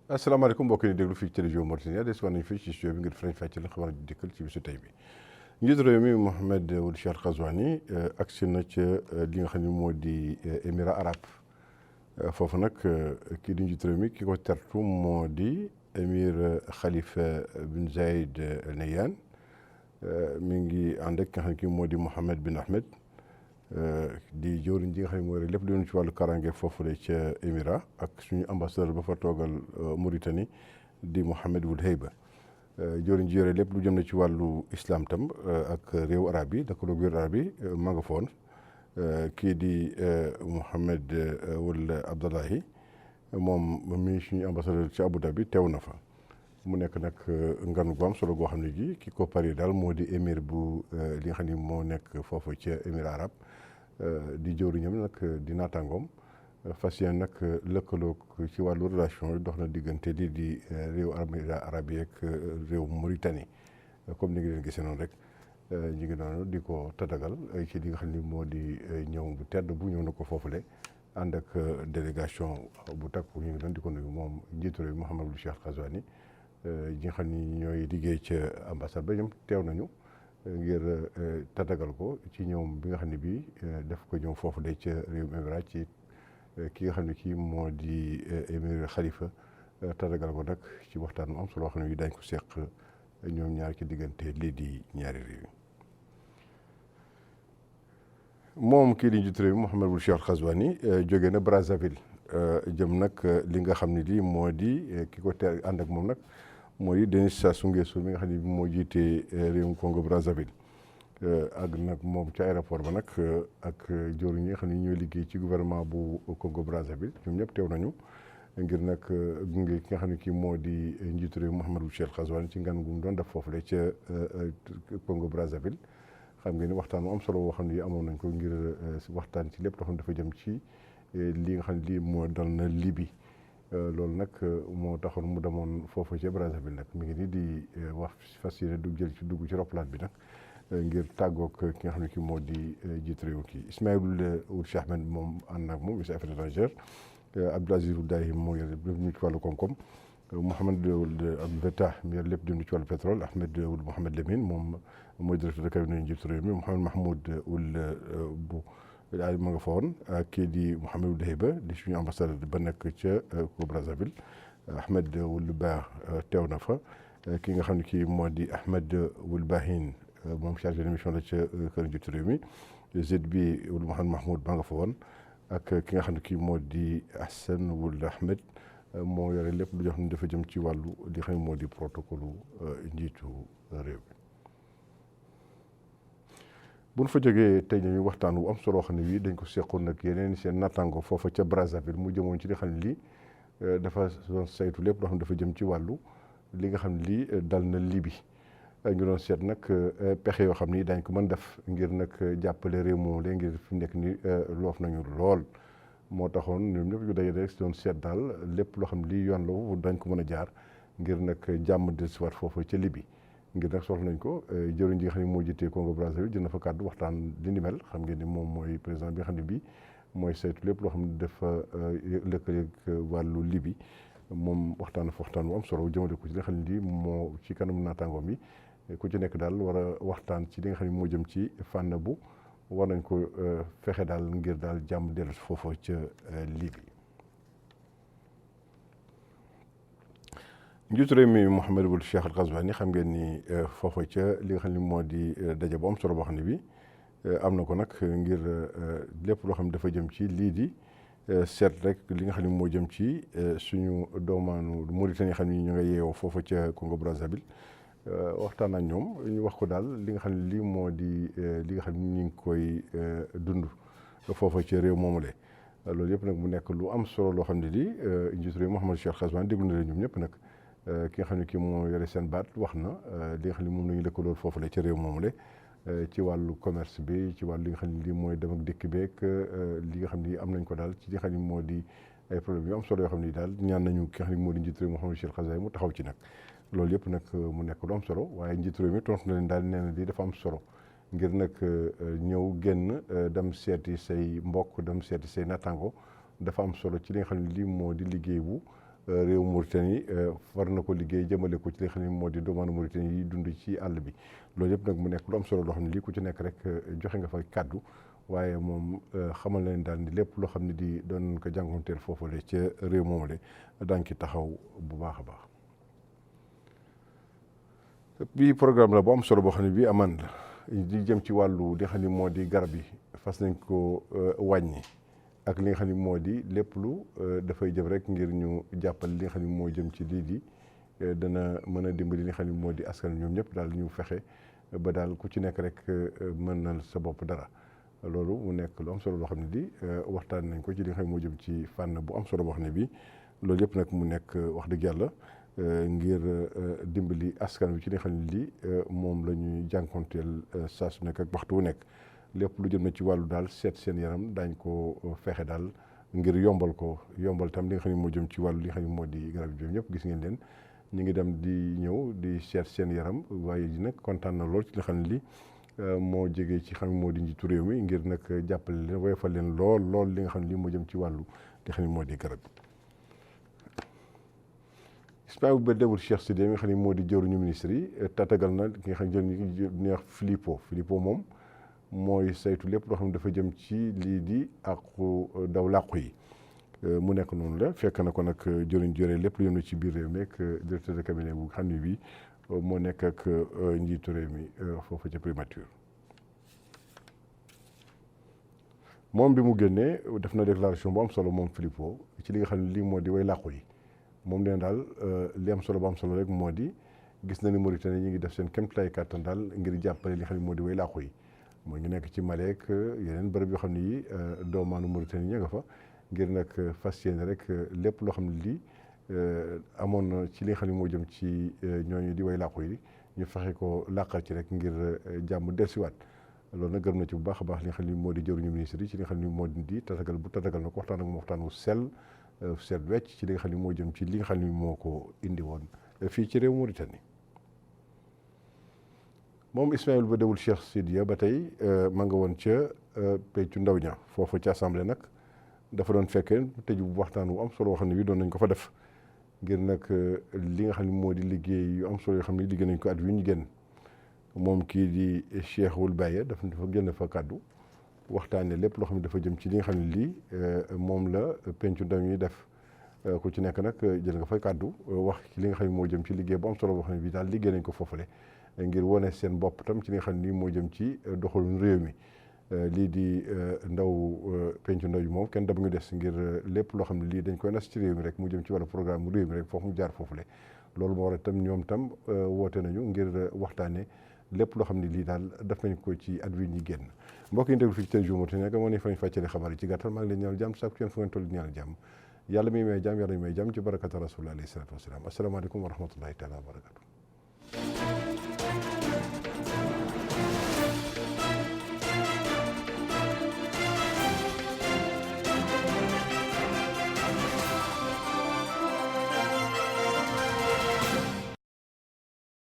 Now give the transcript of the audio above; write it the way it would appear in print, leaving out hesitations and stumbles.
asalaamaaleykum mbokk yi déglu fii ci télévision Mauritania des war nañu fii ci studio bi ngir faram fàcce la xabaar dikkal ci bisu tey bi njiitu réew mi Mohamed Ould Cheikh Ghazouani agsi na ca li nga xam ne moo di émirat arabe foofu nag kii di njiitu réew mi ki ko tertu moo di émir Khalifa bin Zayed Al Nahyan mi ngi ànd ak ki nga xam ne kii moo di Mohammed bin Ahmed di jëwriñ ji nga xam ne mooy lépp lu ñu ci wàllu karange foofu la ca émirat ak suñu ambassadeur ba fa toogal Mauritanie di Mohamed Ould Heyba jëwriñ ji yore lépp lu jëm na ci wàllu islam tam ak réew arab yi lëkkaloog réew arab yi ma nga foon kii di Mohamed Ould Abdallahi moom mi suñu ambassadeur ci Abu Dhabi teew na fa mu nekk nag ngan gu am solo goo xam ne gi ki ko pari daal moo di émir bu li nga xam ne moo nekk foofu ca émirat arab di jëwriñam nag di naataangoom fas yéene nag lëkkaloog ci wàllu relation yi dox na diggante lii di réew arab yi ak réew Mauritanie comme ni ngi leen gisee noonu rek ñu ngi noonu di ko tatagal ci li nga xam ne moo di ñëw bu tedd bu ñëw na ko foofule ànd ak délégation bu takku ñu ngi doon di ko nuyu moom njiitu réew Mohamed Ould Cheikh Ghazouani ñi nga xam ni ñooy liggéey ca ambassade ba ñoom teew nañu ngir tatagal ko ci ñoom bi nga xam ne bii def ko ñëw foofu de ca réewum émirat ci ki nga xam ne kii moo di émir Khalifa tatagal ko nag ci waxtaan mu am solo xam ne bii dañ ko seq ñoom ñaar ci diggante lii di ñaari réew yi moom kii di njiitu réew mi Mohamed Ould Cheikh Ghazouani jóge na Brazzaville jëm nag li nga xam ne lii moo di ki ko teel ànd ak moom nag mooy Denis Sassou Nguesso mi nga xam ne moo jiite réewum Congo Brazzaville ak nag moom ci aéroport ba nag ak jëwriñ ñi nga xam ne ñooy liggéey ci gouvernement bu Congo Brazzaville ñoom ñëpp teew nañu ngir nag gunge ki nga xam ne kii moo di njiitu réew Mohamed Ould Cheikh Ghazouani ci ngan gu mu doon def foofu la ca Congo Brazzaville xam ngeen ni waxtaan mu am solo boo xam ne amoon nañ ko ngir waxtaan ci lépp loo xam ne dafa jëm ci li nga xam ne lii moo dal na Libye loolu nag moo taxoon mu demoon foofu ca Brazzaville nag mi ngi nii di wax fas yéene dugg ci roplaan bi nag ngir tàggoog ki nga xam ne kii moo di jiitu réew kii Ismaïla Ould Cheikh Ahmed moom ànd ak moom ministre affaires étrangères Abdou Aziz Ould Dahi moo yor lépp ñu ci wàllu koom-koom Mohamed Ould Abdel Fattah mi yor lépp jëm ci wàllu pétrole Ahmed Ould Mohamed Lamine moom mooy directeur de cabinet njiitu réew mi Mohamed Mahmoud Ould bu daal ma nga fa woon kii di Mohamed Ould Heyba di suñu ambassadeur ba nekk ca Congo Brazzaville Ahmed Ould Ba teew na fa ki nga xam ne kii moo di Ahmed Ould Bahin moom chargé de mission la ca kër njiitu réew mi Zid bi Ould Mohamed Mahmoud ma nga fa woon ak ki nga xam ne kii moo di Hassan Ould Ahmed moo yore lépp lu jox ne dafa jëm ci wàllu li xam ne moo di protocole njiitu réew mi bu ñu fa jógee tey ñu waxtaan wu am solo xam ne bii dañ ko seqoon nag yeneen seen nattango foofa ca Brazzaville mu jëmoon ci li xam ne lii dafa doon saytu lépp loo xam ne dafa jëm ci wàllu li nga xam ne lii dal na Libye ñu doon seet nag pexe yoo xam ni dañ ko mën def ngir nag jàppale réew moom la ngir fi nekk ni loof nañu lool moo taxoon ñoom ñëpp ñu daje rek si doon seet daal lépp loo xam ne lii yoon la dañ ko mën a jaar ngir nag jàmm dellusiwaat foofa ca Libye ngir nag soxla nañ ko jëwriñ ji nga xam ne moo jiitee Congo Brazzaville jël na fa kàddu waxtaan li ni mel xam ngeen ni moom mooy président bi nga xam ne bii mooy saytu lépp loo xam ne dafa lëkkaleeg wàllu Libye moom waxtaan fa waxtaan bu am solo jëmale ko ci li nga xam ne lii moo ci kanam naataangoom yi ku ci nekk daal war a waxtaan ci li nga xam ne moo jëm ci fànn bu war nañ ko fexe daal ngir daal jàmm dellu foofa ca Libye. njiitu réew mi Mohamed Ould Cheikh Ghazouani xam ngeen ni foofa ca li nga xam ne moo di daje bu am solo boo xam ne bi am na ko nag ngir lépp loo xam ne dafa jëm ci lii di seet rek li nga xam ne moo jëm ci suñu doomaanu Mauritanie xam ne ñu nga yeewoo foofa ca Congo Brazzaville waxtaan ak ñoom ñu wax ko daal li nga xam ne lii moo di li nga xam ne ñu ngi koy dund foofa ca réew moomule loolu yëpp nag mu nekk lu am solo loo xam ne lii njiitu réew Mohamed Cheikh Ghazouani déglu na leen ñoom ñëpp nag ki nga xam ne kii moo yore seen baat wax na li nga xam ne moom la ñu lëkkaloo foofu la ci réew moomule ci wàllu commerce bi ci wàllu li nga xam ne lii mooy dem ak dikk beeg li nga xam ne am nañ ko daal ci li nga xam ne moo di ay problème yu am solo yoo xam ne daal ñaan nañu ki nga xam ne moo di njiitu réew Mohamed Cheikh Ghazouani mu taxaw ci nag loolu yëpp nag mu nekk lu am solo waaye njiitu réew mi tontu na leen daal nee na lii dafa am solo ngir nag ñëw génn dem seeti say mbokk dem seeti say nattango dafa am solo ci li nga xam ne lii moo di liggéey bu réew Mauritanie war na ko liggéey jëmale ko ci li nga xam ne moo di doomaanu Mauritanie yi dund ci àll bi loolu yëpp nag mu nekk lu am solo loo xam ne lii ku ci nekk rek joxe nga fa kàddu waaye moom xamal leen daal ni lépp loo xam ne di doon ko jànkonteel foofule ca réew moomule daañu ci taxaw bu baax a baax. bii programme la bu am solo boo xam ne bii amaan la di jëm ci wàllu li nga xam ne moo di garab yi fas nañ ko wàññi ak li nga xam ne moo di lépp lu dafay jëm rek ngir ñu jàppale li nga xam ne moo jëm ci lii di dana mën a dimbali li nga xam ne moo di askan ñoom ñëpp daal ñu fexe ba daal ku ci nekk rek mën na sa bopp dara loolu mu nekk lu am solo loo xam ne di waxtaan nañ ko ci li nga xam ne moo jëm ci fànn bu am solo boo xam ne bii loolu yëpp nag mu nekk wax dëgg yàlla ngir dimbali askan wi ci li nga xam ne lii moom la ñuy jànkonteel saa su nekk ak waxtu wu nekk lépp lu jëm na ci wàllu daal seet seen yaram daañ ko fexe daal ngir yombal tam li nga xam ne moo jëm ci wàllu li nga xam ne moo di garab yi ñëpp gis ngeen leen ñu ngi dem di ñëw di seet seen yaram waaye ji nag kontaan na lool ci li nga xam ne lii moo jógee ci xam ne moo di njiitu réew mi ngir nag jàppale leen woyofal leen lool li nga xam ne lii moo jëm ci wàllu li nga xam ne moo di garab Ismaïla Badewul Cheikh Sidé mi nga xam ne moo di jëwriñu ministre yi tatagal na ki nga xam ne neex Filippo moom mooy saytu lépp loo xam ne dafa jëm ci lii di àqu daw làqu yi mu nekk noonu la fekk na ko nag jëriñ jore lépp lu yëm na ci biir réew mi ak directeur de cabinet bu xam ne bi moo nekk ak njiitu réew mi foofu ca primature moom bi mu génnee def na déclaration bu am solo moom Filippo ci li nga xam ne lii moo di way làqu yi moom leen daal li am solo bu am solo rek moo di gis na ni Mauritanie ñi ngi def seen kéemtalaay kàttan daal ngir jàppale li nga xam ne moo di way làqu yi moo ngi nekk ci Mali ak yeneen bërëb yoo xam ne yi doomaanu Mauritanie ña nga fa ngir nag fas yéene rek lépp loo xam ne lii amoon na ci li nga xam ne moo jëm ci ñooñu di way làqu yi ñu fexe ko làqal ci rek ngir jàmm dellusiwaat loolu nag gërëm na ci bu baax a baax li nga xam ne moo di jëruñu ministre yi ci li nga xam ne moo di tatagal na ko waxtaan ak moom waxtaan wu seet wecc ci li nga xam ne moo jëm ci li nga xam ne moo ko indi woon fii ci réew Mauritanie moom Ismaïla Badewul Cheikh Sidé ba tey ma nga woon ca pencu ndaw ña foofu ci assemblée nag dafa doon fekkee tëju bu waxtaan wu am solo yoo xam ne bi doon nañ ko fa def ngir nag li nga xam ne moo di liggéey yu am solo yoo xam ne liggéey nañ ko at wi ñu génn moom kii di Cheikh Wul Baye dafa génn fa kàddu waxtaanee lépp loo xam ne dafa jëm ci li nga xam ne lii moom la pencu ndaw ñuy def ku ci nekk nag jël nga fay kàddu wax ci li nga xam ne moo jëm ci liggéey bu am solo boo xam ne bii daal liggéey nañ ko foofule ngir wane seen bopp tam ci li nga xam ne nii moo jëm ci doxalin réew mi lii di ndaw pencu ndaw yi moom kenn dama ngi des ngir lépp loo xam ne lii dañ koy nas ci réew mi rek mu jëm ci wàllu programme réew mi rek foofu mu jaar foofule loolu moo war a tam ñoom tam woote nañu ngir waxtaanee lépp loo xam ne lii daal def nañ ko ci at wi ñi génn mbokk yi déglu fii ci Télévision Mauritanie moo ne fañ fàccale xabaar yi ci gàttal maa ngi leen ñaanal jàmm sàkku yéen fu ngeen toll ñaanal jàmm yàlla mi may jàmm yàlla mi may jàmm ci barakata rasulullah alayhi salatu wasalaam asalaamaaleykum wa rahmatullahi taala wa barakatu